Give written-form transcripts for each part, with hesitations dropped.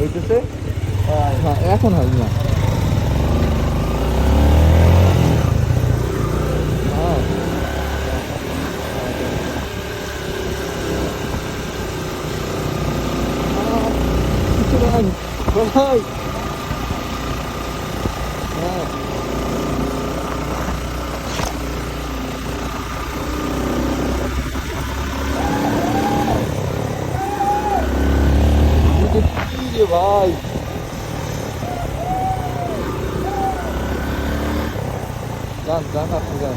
হইতেছে। হ্যাঁ এখন হয় না। হ্যাঁ কিছু নাই ভাই। হ্যাঁ এটা কি রে ভাই, যান যান আপনি যান।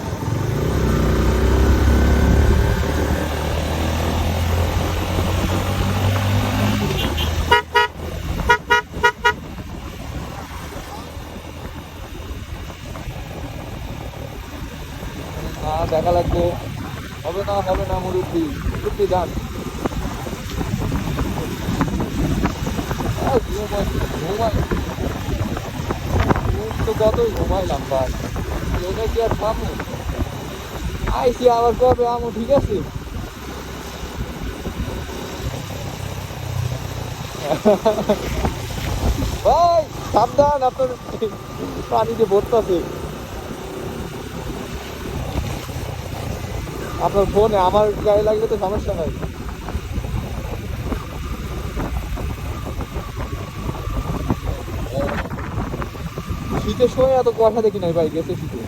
না দেখা লাগবে, হবে না হবে না মুরব্বি, মুরব্বি যান। ঘুমাই ঘুমাই, ঘুম তো কতই ঘুমাইলাম ভাই, এটা কি আর পাবো? আইসি আবার কবে আমু, ঠিক আছে। ভাই সাবধান, আপনার পানিতে ভরতেছে আপনার ফোনে, আমার গায়ে লাগলে তো সমস্যা নাই। শীতের সময় এত কুয়াশা দেখি নাই ভাই, গেছে শীতে।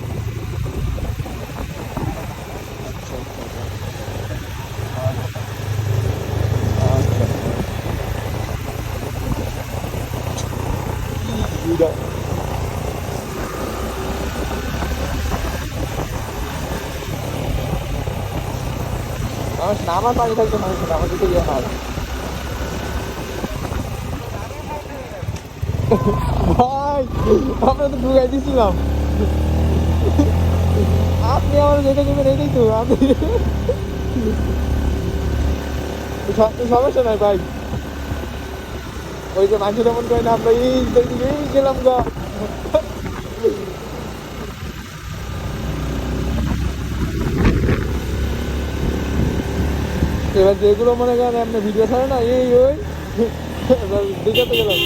আচ্ছা আচ্ছা। আমার পানি থাকবে সমস্যা না, আমার দিকে ইয়ে হয়। ভাই আমরা তো ঢুকাই দিছিলাম, আপনি আমার যেটা করবেন এটাই তো আপনি। সমস্যা নাই ভাই, ওই যে মানুষ এমন করে না, আমরা এই গেলাম গা। এবার যেগুলো মনে করেন আপনি ভিডিও ছাড়ে না, এই ওই দেখাতে গেলাম।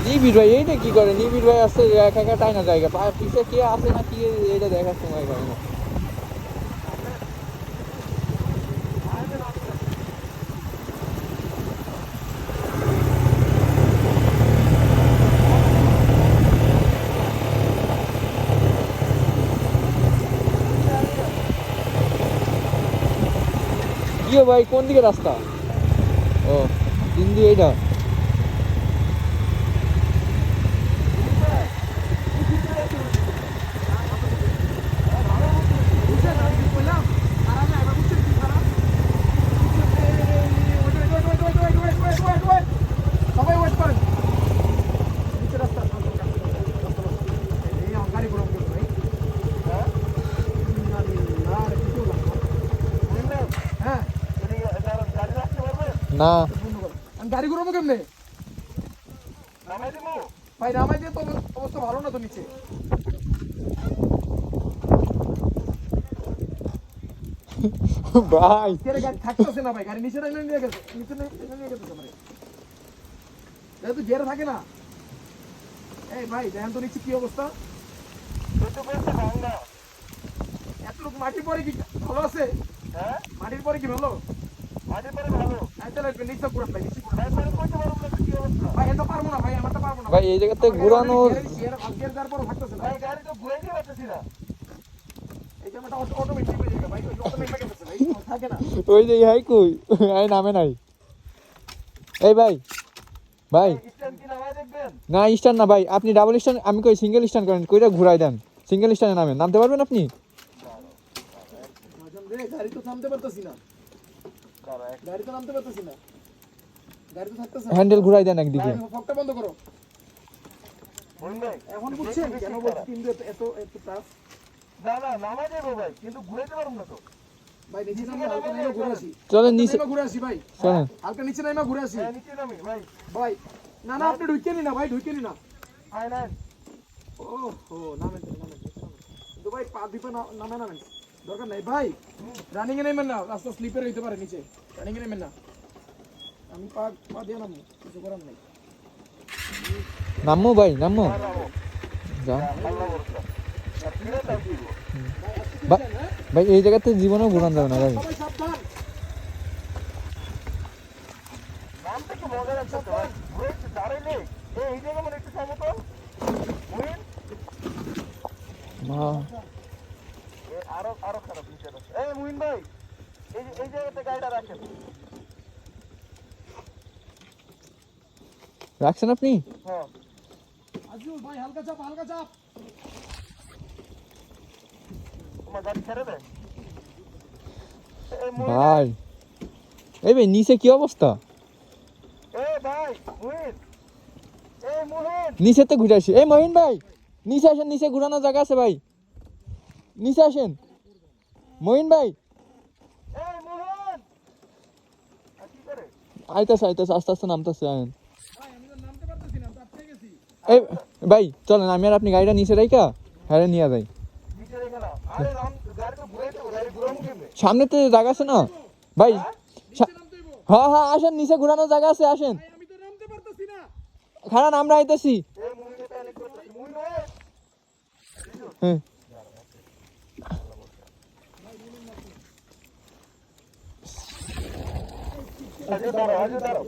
নিবিড় ভাই এইটা কি করে, নিবিড় ভাই আসছে একা একা টাইনা জায়গা, পিছে কে আছে না কি এটা দেখার সময় পায় না। ইয়ে ভাই কোন দিকে রাস্তা? ও তিন দিয়ে এইটা। না আমি গাড়ি ঘুরাবো কেমনে ভাই? নামাই দিয়ে তো অবস্থা ভালো না তো নিচে। ভাই গাড়ি থাকতেছে না ভাই, গাড়ি নিচে নিয়ে গেছে, নিচে নিয়ে গেছে ভাই, তো গিয়ারে থাকে না। এই ভাই দেখেন তো নিচে কি অবস্থা, এত লোক মাটির পরে কি ভালো আছে? মাটির পরে কি ভালো? তাহলে নিচে পুরো নিচে ভাই এটা পারবো না ভাই, আমারটা পারবো না ভাই এই জায়গাতে ঘোরানোর গিয়ার দেওয়ার পরও থাকতেছে না ভাই, গাড়ি তো ঘুরে দিয়ে পারতেছি না, এই জায়গাটা অটোমেটিক হয়ে যায় ভাই, অটোমেটিক হয়ে গেছে ভাই, থাকে না ওই যে হাই কই আই নামে নাই। এই ভাই ভাই স্ট্যান্ড কি নামায় দেখবেন? না স্ট্যান্ড না ভাই, আপনি ডাবল স্ট্যান্ড, আমি কই সিঙ্গেল স্ট্যান্ড করেন, কইরা ঘুরাই দেন, সিঙ্গেল স্ট্যান্ডে নামেন, নামতে পারবেন আপনি? গাড়ি তো থামতে পারতেছি না, গাড়ি তো নামতে পারতেছি না, গাড়ি তো থাকতেছে না। হ্যান্ডেল ঘুরাই দেন একদিকে। ফকটা বন্ধ করো। এখন বুঝছেন কেন বলছি কিন্তু এত এত টাফ? না না নামাই দেবো ভাই, কিন্তু ঘুরাইতে পারবো না তো। ভাই নিচে নামে হালকা নামে ঘুরে আসি, চলেন নিচে, নামে ঘুরে আসি ভাই, চলেন। হালকা নিচে নামে ঘুরে আসি হ্যাঁ, নিচে নামি ভাই। ভাই। না না আপনি ঢুকে নি না ভাই, ঢুকে নি না। আয় না। ও হো নামেন নামেন, কিন্তু ভাই পা দিপা নামে নামেন, দরকার নাই ভাই। রানিং এ নেমেন না, রাস্তা স্লিপার হইতে পারে নিচে, রানিং এ নেমেন না। আমি পা পা দিয়ে নামবো, কিছু করার নাই। নামো ভাই নামো, যাও আল্লাহ ভরসা। আর ফিরে তাও দিব। বা- ভাই এই জায়গাতে জীবনেও ঘুরান যাবে না ভাই। সবাই সাবধান। নামটা কি মজা লাগছে তো ভাই। ঘুরেছে দাঁড়াইলে। এই জায়গা মানে একটু সমতল। মুহিন, মা আরো খারাপ নিচে আছে। এই মুহিন ভাই, এই জায়গাতে গাড়িটা রাখেন। রাখছেন আপনি? হ্যাঁ। আজিউল ভাই হালকা চাপ, হালকা চাপ। তোমার গাড়ি ছেড়ে দে। এই মুহিন, ভাই এই ভাই নিচে কি অবস্থা? এই ভাই, মুহিন। এই মুহিন। নিচে তো ঘুরে আসি। এই মহিন ভাই নিচে আসেন, নিচে ঘুরানোর জায়গা আছে ভাই, নিচে আসেন মহিন ভাই। এই মুহিন। আর কি করে? আইতাছে আইতাছে, আস্তে আস্তে নামতেছে। আয়েন ভাই আমি তো নামতে পারতেছি না, চাপ পেয়ে গেছি। এই ভাই চলেন, আমি আর আপনি গাড়িটা নিচে রাইকা হ্যাঁ নিয়ে যাই। নিচে রেখে না। আরে গাড়ি তো ঘুরাইতে হবে, গাড়ি ঘুরাবো কেমনে? সামনে তো জায়গা আছে না ভাই? নিচে নামতে হইব। হ্যাঁ হ্যাঁ আসেন, নিচে ঘুরানোর জায়গা আছে, আসেন। ভাই আমি তো নামতে পারতেছি না। খারান আমরা আইতাছি। এই মুহিনকে প্যানিক করতেছে। মুহিন ভাই। হ্যাঁ আজে দাঁড়াও, আজে দাঁড়াও।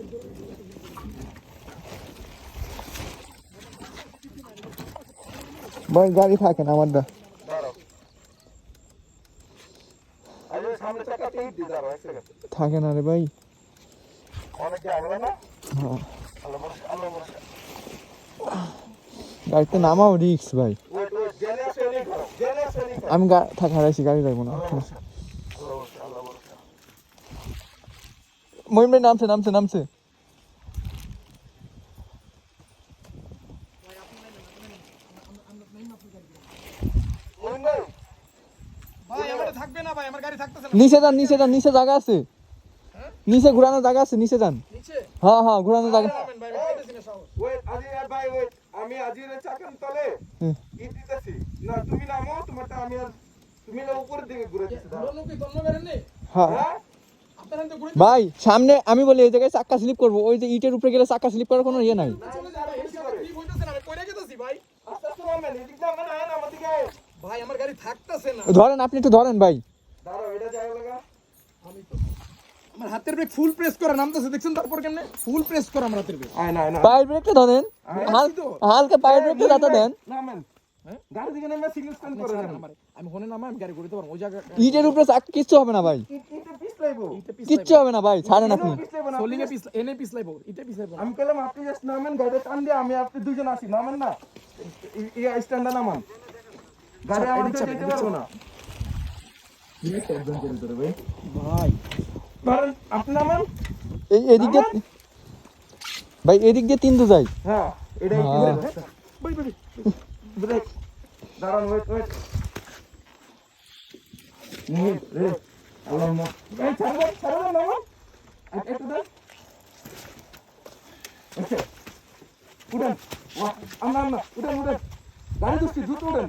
ভাই গাড়ি থাকে না আমার দা, দাঁড়াও। আজে সামনে চাকাতে হিট দিয়ে দাঁড়াও, এক সেকেন্ড। থাকে না রে ভাই। অনেক জায়গা না? হ্যাঁ আল্লাহ ভরসা, আল্লাহ ভরসা। গাড়িতে নামাও রিক্স ভাই। ওয়েট, ওয়েট, জেলে আসে এলেই খাও। জেলে আসে এলেই খাও। আমি থাক হারাইছি, গাড়ি যাইবো না। আল্লাহ ভরসা, আল্লাহ ভরসা। মহিন ভাই নামছে নামছে নামছে। মুহিন ভাই, ভাই আমারে থাকবে না ভাই, আমার গাড়ি থাকতেছে না। নিচে যান নিচে যান, নিচে জায়গা আছে, নিচে ঘুরানোর জায়গা আছে, নিচে যান। নিচে হ্যাঁ হ্যাঁ ঘুরানোর জায়গা। নামেন ভাই, আমি পাইতেছি না সাহস। ওয়েট, আজিজ আর ভাই, ওয়েট। আমি আজিজের চাকার তলে হুম। ইট দিতেছি। না, তুমি নামো, তোমারটা আমি আর তুমি না উপরের দিকে ঘুরে দিচ্ছি। দাঁড়াও। দোনো কি দোনো বেরেন নে? হ্যাঁ হ্যাঁ? আপনারা তো ঘুরে ভাই সামনে আমি বলি এই জায়গায় চাক্কা স্লিপ করবো, ওই যে ইটের উপরে গেলে চাক্কা স্লিপ করার কোনো ইয়ে নাই। চলে যাবে, এই সাথে কি হইতাছে না, আমি কইরা গেতাছি ভাই। আস্তে আস্তে নামেন, এদিক দিয়ে নামেন, আয়েন আমার দিকে আয়েন। ভাই আমার গাড়ি থাকতেছে না। ধরেন আপনি একটু ধরেন ভাই। দাঁড়াও, এটা জায়গা লাগা। আমি তো আমার হাতের ব্রেক ফুল প্রেস করা নামতেছে, দেখছেন তারপর কেমনে ফুল প্রেস করা আমার হাতের ব্রেক। আয় না, আয় না। পায়ের ব্রেকটা ধরেন, হালকা পায়ের ব্রেকটা যাতে দেন। নামেন। হ্যাঁ? গাড়ি দিকে নেমে সিগন্যাল স্ট্যান্ড করে দেন। আমি হনে নামাই, আমি গাড়ি ঘুরতে পারবো ওই জায়গা। ইটের উপরে কিচ্ছু হবে না ভাই, ইটে পিছলাইবো। কিচ্ছু হবে না ভাই, ছাড়েন আপনি। পিছলাইবো না। সোলিং এ পিছলা এনে পিছলাইবো, এটা পিছলাইবো না। আমি পেলাম আপনি জাস্ট নামেন, গাড়ি টান দিয়ে আমি আপনি দুজন আসি, নামেন না। এই স্ট্যান্ডে নামান। গাড়ি আমার এদিক চাপ, যেতে এদিক পারবো চাপ। না। ভাই ধরেন, আপনি নামেন। এই এদিক দিয়ে ভাই, এদিক দিয়ে তিন যাই। হ্যাঁ, এটাই কি হ্যাঁ। বলে? Bye bye. ব্রেক। দাঁড়ান, ওয়েট, ওয়েট। মিনিট, রে। আল্লাহুম্মা। এই ছাড়বেন, ছাড়বেন, নামান। একটু দেন। আচ্ছা। উঠেন। বাহ, আমরা, উঠেন, উঠেন। গাড়ি দুষ্টি, দ্রুত উঠেন।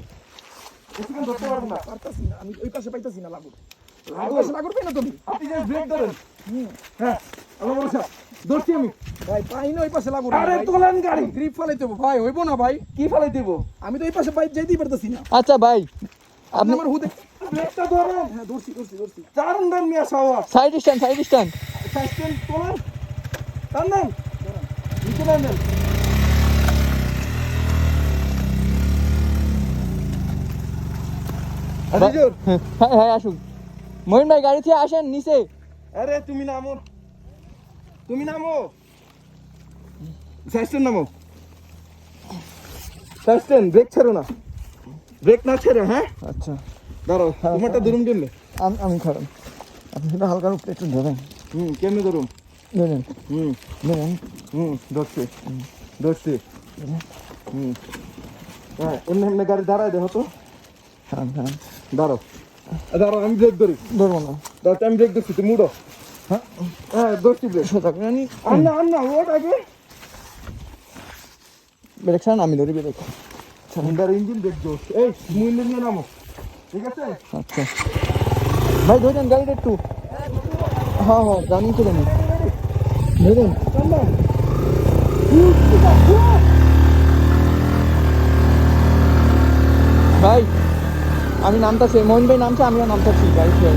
বেশিক্ষণ ধরতে পারবেন না। পারতাছি না, আমি ওই পাশে পাইতাছি না লাগুর। ওই লাগুর? পাশে লাগুর পাই না তুমি। আপনি যে ব্রেক ধরেন। হ্যাঁ, আল্লাহ ভরসা। ধরছি আমি। ভাই পাই না ওই পাশে লাগুর। আরে তোলেন গাড়ি। গ্রিপ ফালাইতে হবে ভাই, হইবো না ভাই। কি ফেলাই দিব? আমি তো এই পাশে বাইক যাইতেই পারতাছি না। আচ্ছা ভাই আপনি আমার হুদে। ব্রেকটা ধরেন। হ্যাঁ ধরছি। চারণ দেন মিয়া সাওয়া। Side stand, side stand. Cycle তোলেন। টান দেন। টান দেন। আজিজুর, হ্যাঁ হ্যাঁ আসুক। মহিন ভাই গাড়ি থেকে আসেন নিচে। আরে তুমি নামো, তুমি নামো, সাইস্টেন নামো, সাইস্টেন, ব্রেক ছেড়ো না, ব্রেক না ছেড়ো। হ্যাঁ আচ্ছা দাঁড়াও, তোমারটা ধরুন কেমনে? আমি খারাপ, আপনি সেটা হালকার উপরে একটু ধরেন। কেমনে ধরুন? ধরেন হুম ধরেন। ধরছি, ধরছি। হ্যাঁ, এমনি এমনি গাড়ি দাঁড়ায় দেখো তো। খারাপ খারাপ দাঁড়াও, দাঁড়াও, আমি ব্রেক ধরি। ধরবো না। দাঁড়াও, আমি ব্রেক ধরছি, তুমি উঠো। হ্যাঁ হ্যাঁ ধরছি ব্রেক। সোজা করে আনি। আন্না ওট আগে। ব্রেক ছাড়ান, আমি ধরি ব্রেক। হুন্ডার ইঞ্জিন ব্রেক জোস। এই মুইলে নিয়ে নামো, ঠিক আছে? আচ্ছা ভাই ধরেন গাড়িটা একটু। হ্যাঁ হ্যাঁ রানিং করে নি ধরেন। ভাই আমি নামতাছি, মোহন ভাই নামছে, আমিও নামতাছি গাড়ি থেকে।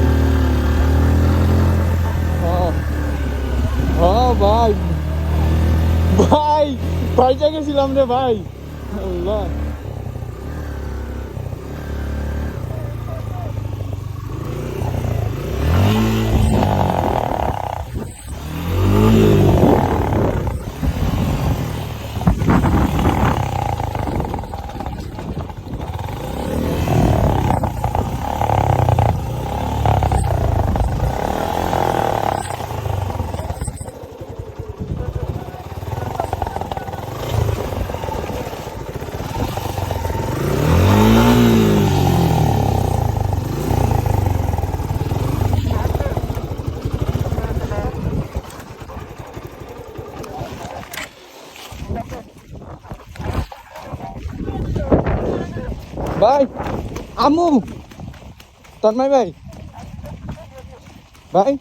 হ্যাঁ ভাই ভাই পয়সা গেছিলাম রে ভাই। আল্লাহ ভাই আমু তন্ময় ভাই, ভাই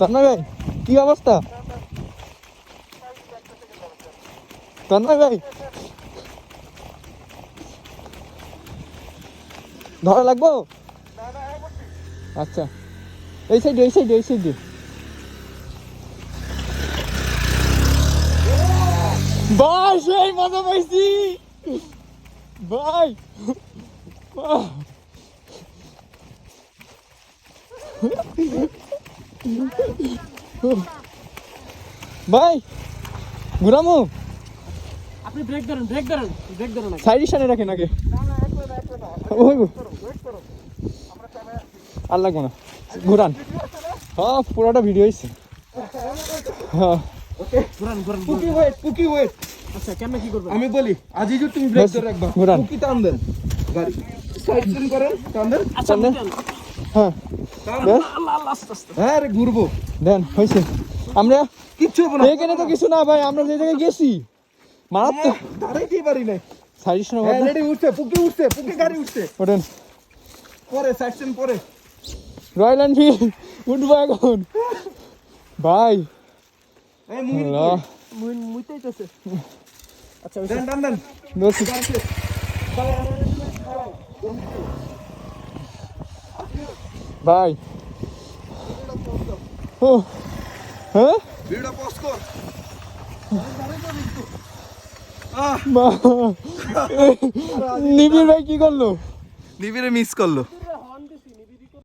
তন্ময় ভাই কি অবস্থা? তন্ময় ভাই ধরা লাগবো? আচ্ছা এই সাইডে এই সাইডে এই সাইডে। ভাই সেই মজা পাইছি ভাই। ভাই ঘুরামু, আপনি ব্রেক ধরেন, ব্রেক ধরেন, ব্রেক ধরেন। সাইড স্ট্যান্ডে রাখেন আগে। আর লাগবো না, ঘুরান। হ্যাঁ পুরোটা ভিডিও হয়েছে। হ্যাঁ পুকি ওয়েট। আচ্ছা কেমনে কি করবেন? আমি বলি, আজিজুর তুমি ব্রেক ধরে রাখবা, ঘুরান। পুকি টান দেন গাড়ি, সাইড স্টেন করেন, টান দেন। আচ্ছা দেন। হ্যাঁ দেন। হ্যাঁ রে ঘুরবো, দেন হয়েছে। আমরা কিচ্ছু হবে না। এখানে তো কিছু না ভাই, আমরা যে জায়গায় গেছি মারাত্মক। দাঁড়াইতেই পারি না। সাইড স্ট্যান্ড হ্যাঁ রেডি, উঠছে, পুকি উঠছে, পুকি গাড়ি উঠছে। ওঠেন। পরে সাইড স্টেন পরে। রয়্যাল এনফিল্ড উঠবো এখন ভাই। এই মুইন আল্লাহ মুইতেইতেছে। আচ্ছা দেন, টান দেন। দোস্ত, গাড়ি শেষ। ভাই ও হ্যাঁ ভিডিওটা পজ কর। নিবিড় ভাই কি করলো? নিবিড়ে মিস করলো।